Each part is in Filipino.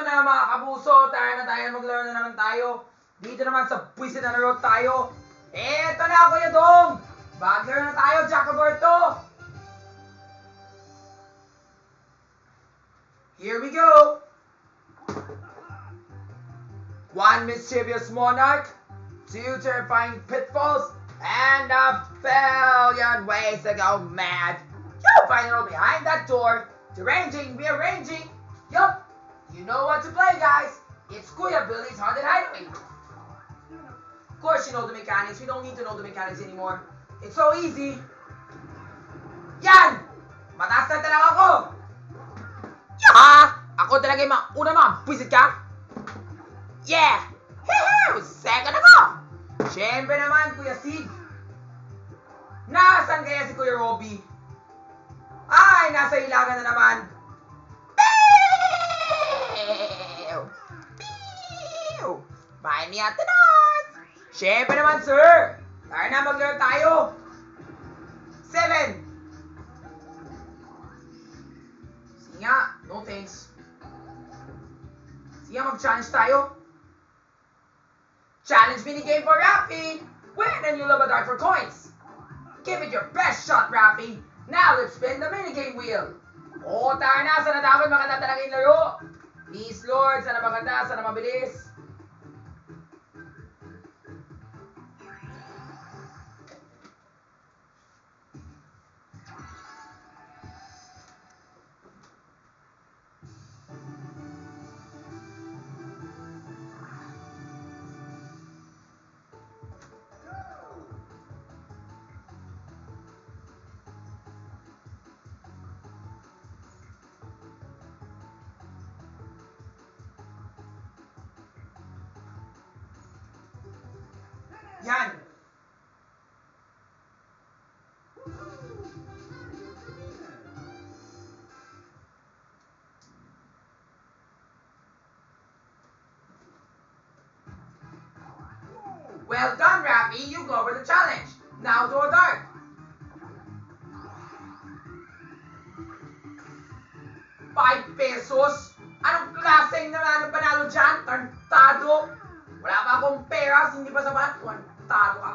na mga kabuso, tayo maglaro na naman tayo. Dito naman sa Buwisit na Laro tayo. Eto na Kuya Dong! Maglaro na tayo, Jack Roberto! Here we go! One mischievous monarch, two terrifying pitfalls, and a billion ways to go mad. You'll find it all behind that door. Deranging, rearranging. Yup, you know what to play, guys. It's Kuya Billy's Haunted Hideaway. Of course you know the mechanics. We don't need to know the mechanics anymore. It's so easy. Yan! Mataas na talaga ako. Ako talaga yung una buwisit ka. Yeah! Hee-hee! Second ako! Siyempre naman, Kuya Sig. Nasaan kaya si Kuya Robby? Ay, nasa ilagan na naman. Pew! Pew! Buy me at the north! Siyempre naman, sir. Tara na, maglaro tayo. 7. Sige nga, no thanks. Sige nga, mag-challenge tayo. Challenge minigame for Raffy. Win and you'll have a dart for coins. Give it your best shot, Raffy. Now, let's spin the minigame wheel. O, tara na. Sana dapat maganda talaga yung laro. Please, Lord. Sana maganda. Sana mabilis. Yan. Well done, Raffy. You go over the challenge. Now throw a dart. 5 pesos? Anong klaseng naman ang panalo dyan? Tarntado? Wala pa akong pera, hindi pa sapat. Tarntado ka.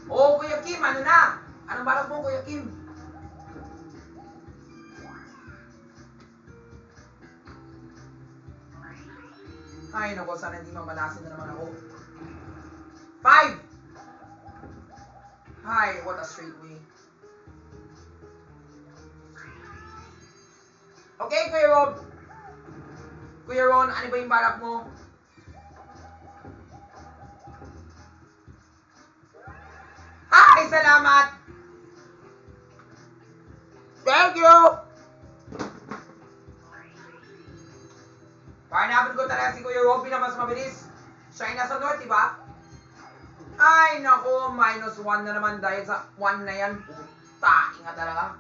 Oh, Kuya Kim, ano na? Anong balak mo, Kuya Kim? Ay, naku, sana hindi mamalasin na naman ako. 5! Ay, what a straight way. Okay, Kuya Rob. Kuya Ron, ano ba yung balak mo? Ay, salamat! Thank you! Parang ko talaga si Kuya Robby na mas mabilis. Siya ay nasa north, diba? Ay, naku, -1 na naman dahil sa 1 na yan. Puta, ingat talaga.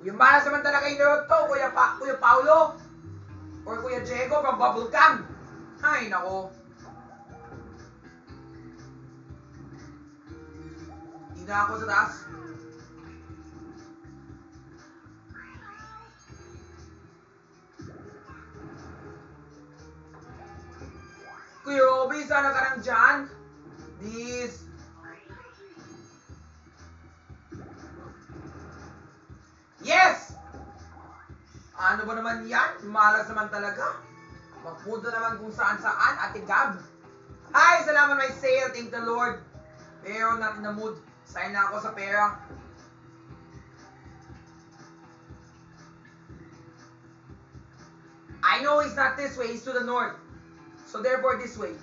Yung malas naman talaga yung laro to, Kuya Paulo. Or Kuya Diego from Bubblegum. Ay, naku. Hindi na ako sa taas. Kuya Robby, sana ka lang dyan. Please. Yes! Ano ba naman yan? Malas naman talaga. Magpunta naman kung saan-saan, Ate Gab. Hi! Salamat may sale. Thank the Lord. Pero not in the mood. Sign na ako sa pera. I know it's not this way. It's to the north. So therefore this way.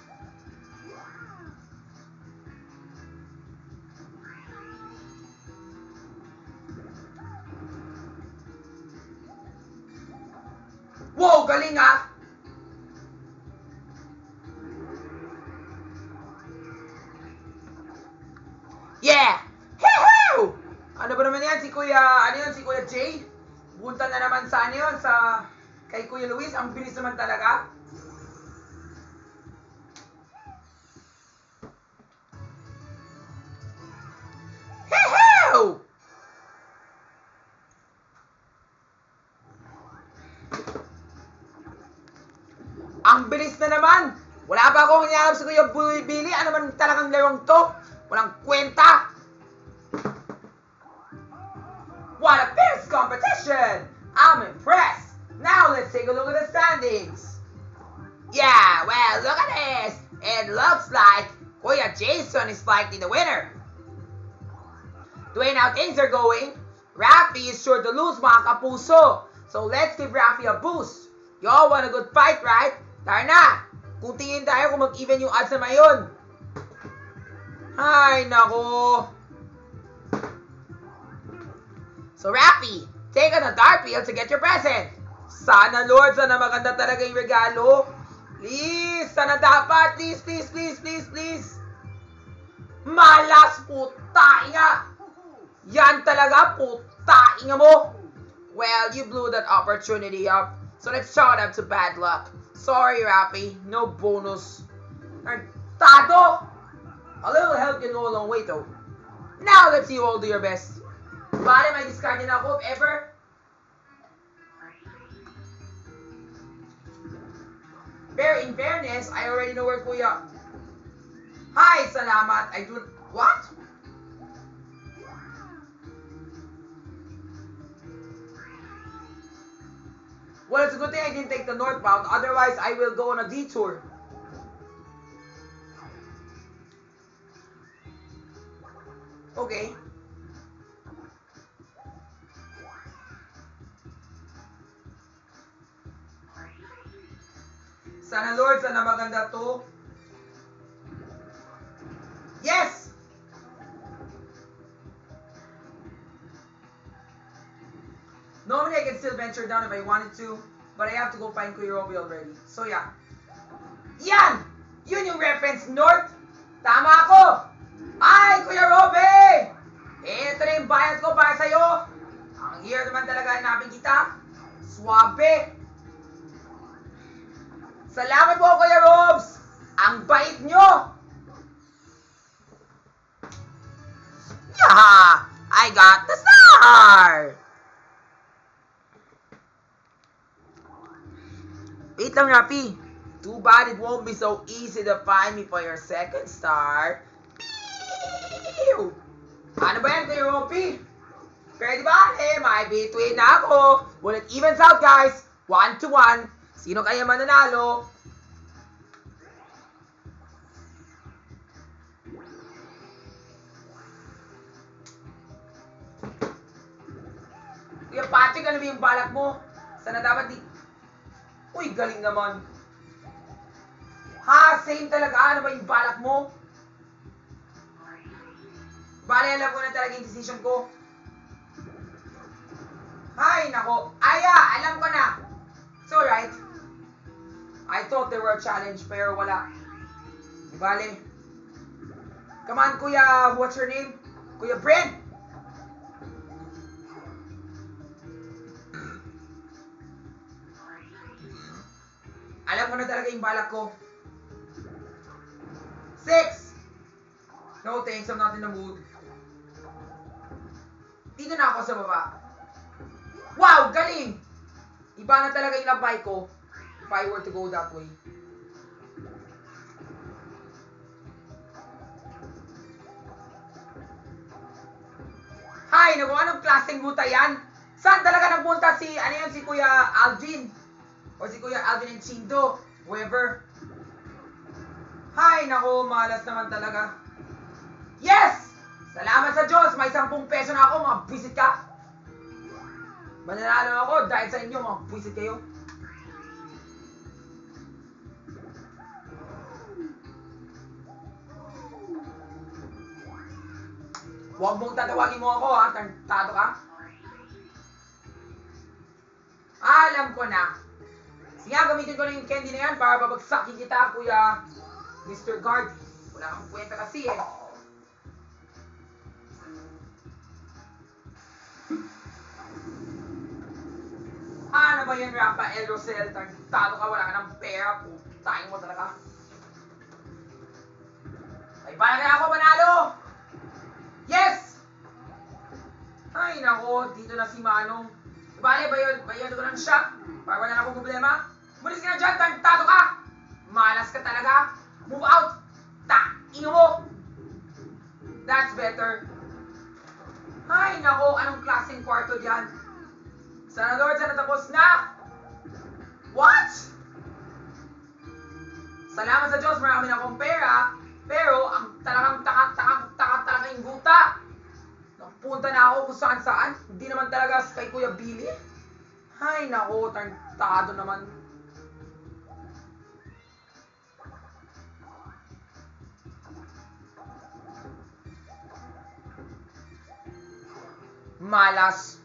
Wow, galing ah! Yeah! Hee-hoo! Ano ba naman yan? Si Kuya Jay? Punta na naman sa ano yun? Kay Kuya Luis. Ang bilis naman talaga. Inis na naman. Wala pa akong hiniharap sa Kuya Billy. Ano man talagang larong to? Walang kwenta. What a fierce competition! I'm impressed. Now let's take a look at the standings. Yeah, well, look at this. It looks like Kuya Jason is likely the winner. The way now things are going, Rafi is sure to lose, mga kapuso. So let's give Rafi a boost. Y'all want a good fight, right? Tara na! Kuntiin tayo kung mag-even yung odds na mayon. Ay, nako. So Rafi, take on a dart wheel to get your present. Sana Lord, sana maganda talaga yung regalo. Please, sana dapat. Please, please, please, please, please. Malas, putainga. Yan talaga, putainga mo. Well, you blew that opportunity up. So let's chalk it up to bad luck. Sorry, Rafi. No bonus. Tado! A little help can go a long way, though. Now, let's see you all do your best. Bale, may discard din ako, if ever. Pero in fairness, I already know where Kuya. Hi, salamat. I do. What? Well, it's a good thing I didn't take the northbound. Otherwise, I will go on a detour. Okay. Sana Lord, sana maganda to. Yes! Normally I can still venture down if I wanted to, but I have to go find Kuya Robbie already. So yeah. Yan! Yun yung reference north. Tama ako! Ay, Kuya Robbie! Ito na yung bayad ko para sa'yo. Ang year naman talaga hanapin kita. Swabe! Salamat po, Kuya Robs! Ang bait nyo! Yeah! I got the star! Wait lang, Rafi. Too bad it won't be so easy to find me for your second star. Pew! Ano ba yan, Kuya Robbie? Pwede ba? May between na ako. Well, it evens out, guys. 1-1. Sino kaya mananalo? Kuya Patrick, ano ba yung balak mo? Sana dapat di... Uy, galing naman. Ha? Same talaga. Ano ba yung balak mo? Bale, alam ko na talaga yung decision ko. Ay, nako. Aya, alam ko na. It's alright. I thought there were a challenge, pero wala. Di bale. Come on, Kuya, what's your name? Kuya Brent. Alam ko na talaga yung balak ko. 6! No thanks, I'm not in the mood. Dito na ako sa baba. Wow, galing! Iba na talaga yung labay ko if I were to go that way. Hi, naku, anong klaseng buta yan? Saan talaga nagpunta si, ano yun, si Kuya Alvin? O si Kuya Alvin and Chindo? Whoever. Hi, naku, malas naman talaga. Yes! Salamat sa Diyos, may 10 peso na ako, mga buwisit ka. Mananalo ako dahil sa inyo, mga buwisit kayo. Huwag mong tatawagin mo ako, ha? Tartado ka. Alam ko na. Sige, gamitin ko na yung candy na yan para babagsakin kita, Kuya Mr. Guard. Wala kang kwenta kasi eh. Ano ba yan, Rafael Rosel? Tartado ka, wala ka ng pera. Putahin mo talaga. Ay, para kaya ako manalo! Yes! Ay, nako, dito na si Manong. Bale, bayad ko lang siya. Para wala na akong problema. Mulis ka na dyan, tartado ka! Malas ka talaga. Move out. Ino mo. That's better. Ay, nako. Anong klaseng kwarto diyan? Sana Lord, sana tapos na. What? Salamat sa Diyos, marami na akong pera. Pero, ang talagang taka yung guta. Napunta na ako kung saan. Hindi naman talaga kay Kuya Billy. Ay, nako, tarantado naman. Malas.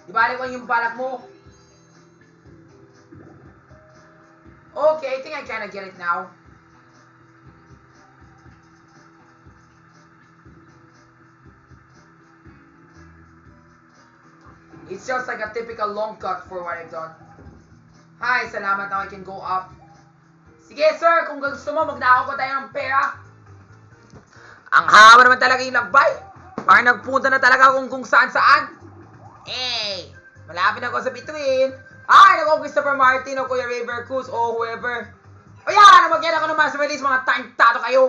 Di balik ko yung balak mo. Okay, I think I kinda get it now. It's just like a typical long cut for what I've done. Hi, salamat, now I can go up. Sige sir, kung gusto mo, magnakaw ko tayo ng pera. Ang haba naman talaga yung lagbay. Parang nagpunta na talaga kung saan. Eh, malapit ako sa bituin. Ay, naku, Christopher Martin o Kuya River Cruz o whoever. O yan, magyan ako naman sa release, mga tarantado kayo.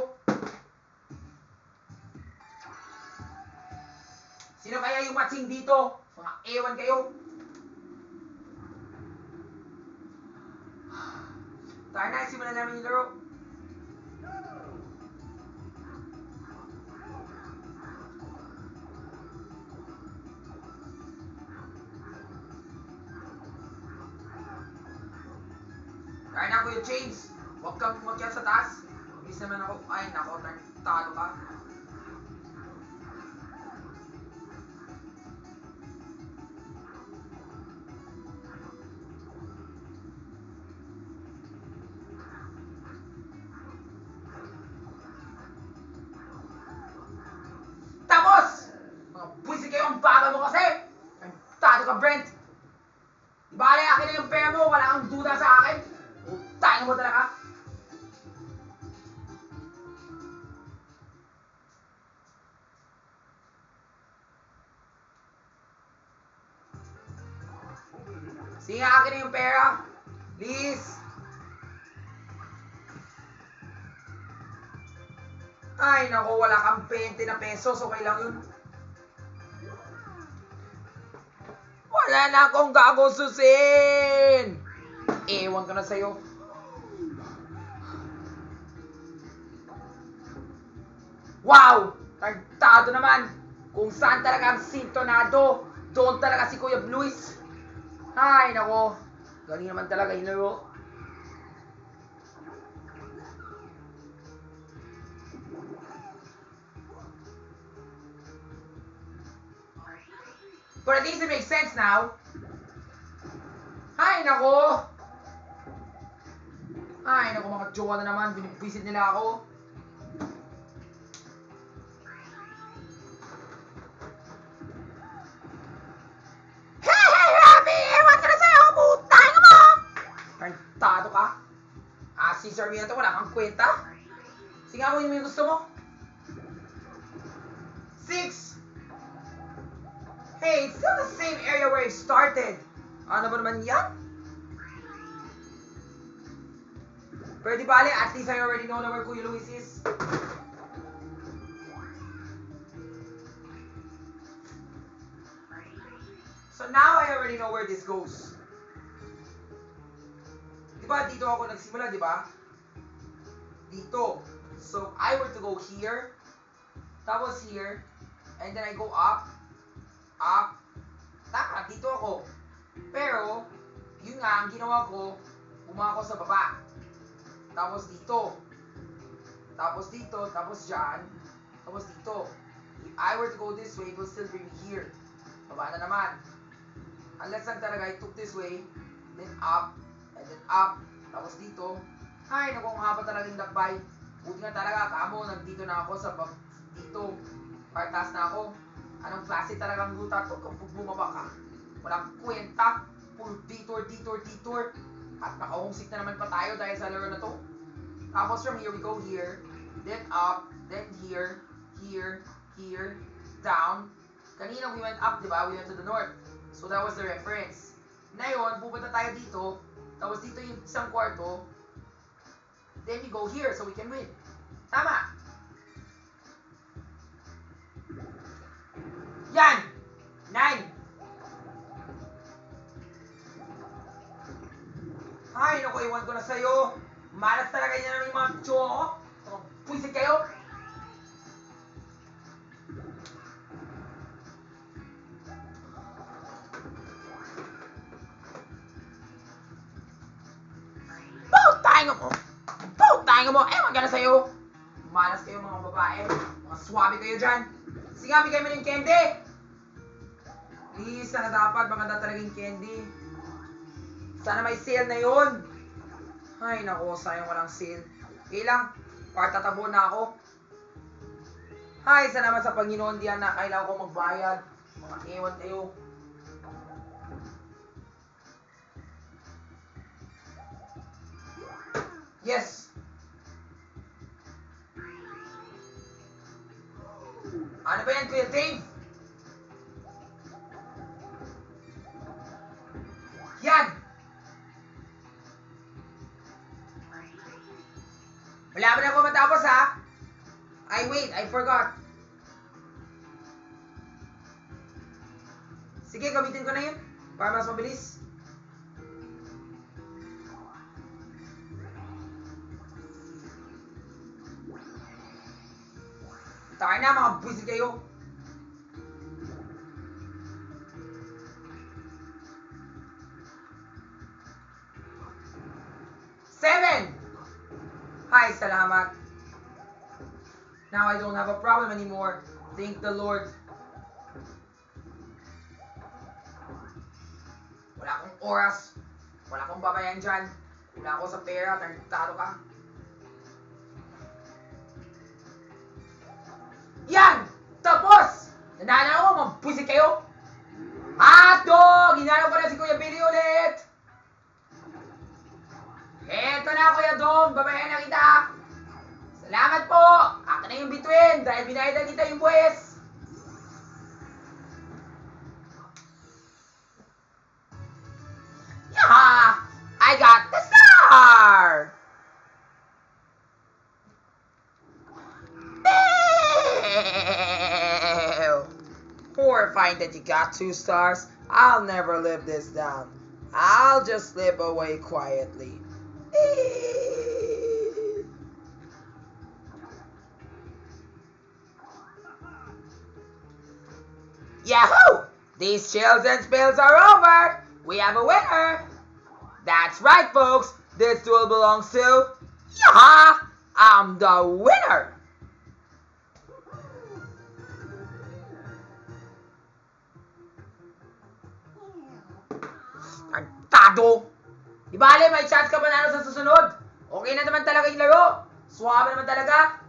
Sino kaya yung matching dito? Mga ewan kayo. Tara na, simulan namin yung laro. Tara na, Kuya James. Huwag kang umakyat sa taas. Miss naman ako. Ay, nako, tarantado ka. Brent, di ba akin na yung pera mo, wala kang duda sa akin? Utangin mo talaga. Sige, akin na yung pera. Please. Ay, naku, wala kang 20 na pesos. Okay lang yun. Wala na akong gagustusin. Ewan ko na sa'yo. Wow! Tartado naman. Kung saan talaga ang sintonado, doon talaga si Kuya Luis. Ay, nako. Galing naman talaga yung laro. But at least it makes sense now. Ay, nako. Ay, nako, mga jowa na naman. Binibisit nila ako. Hey, Robby! Ewan ka na sa'yo! Putang mo! Tarantado ka. Si Sir Miato, wala kang kwenta. Sige, ako yung gusto mo. 6. Hey, it's still the same area where it started. Ano ba naman yan? Pero di bale, at least I already know where Kuya Luis is. So now I already know where this goes. Di ba dito ako nagsimula, di ba? Dito. So I were to go here, tapos here, and then I go up, taka, dito ako. Pero, yun nga, ang ginawa ko, bumako sa baba. Tapos dito. Tapos dito, tapos dyan. Tapos dito. If I were to go this way, it will still bring me here. Baba na naman. Unless lang talaga, I took this way, then up, and then up, tapos dito. Ay, naku, ang haba talaga yung lakbay. Buti nga talaga, kamo, nandito na ako sa dito. Partas na ako. Anong klase talagang ruta to kung bumaba ka? Walang kwenta. Puro detour. At naka-homesick na naman pa tayo dahil sa laro na to. Tapos from here, we go here. Then up. Then here. Down. Kanina we went up, di ba? We went to the north. So that was the reference. Ngayon, pupunta tayo dito. Tapos dito yung isang kwarto. Then you go here so we can win. Tama. Yan. 9. Ay, naku, iwan ko na sa'yo. Malas talaga yan naman yung mga tsuwa ko. Puisit kayo. Pautahin mo. Ewan ka na sa'yo. Malas kayo mga babae. Mga swabe kayo dyan. Sige nga, bigay mo ng candy. Please, sana dapat maganda talagang candy. Sana may sale na yun. Ay, naku, sayang walang sale. Okay lang, tatabo na ako. Ay, salamat sa Panginoon, diyan na kailangan ko magbayad. Mga ewan kayo. Yes. Ano ba yan, Kuya Dave? Yan! Wala ba na ako matapos, ha? Ay, wait, I forgot. Sige, gamitin ko na yun para mas mabilis. Tayo na, mga buwisit kayo. Hi, salamat. Now I don't have a problem anymore. Thank the Lord. Wala akong oras. Wala akong babayan dyan. Wala ako sa pera. Tartado ka. Yan! Tapos! Nanalo ako, mabuisit kayo. Hotdog! Hinanap ko na si Kuya Billy ulit. Eto na, Kuya Dong. Babayan na kita. Salamat po. Akin na yung bituin dahil binayadan kita yung buwes. Yeah! I got the star! Horrifying that you got 2 stars. I'll never live this down. I'll just slip away quietly. Yahoo! These chills and spills are over. We have a winner. That's right, folks. This duel belongs to Yaha. I'm the winner. Tartado! Di bale, may chance ka panalo sa susunod. Okay na naman talaga yung laro. Suwabe naman talaga.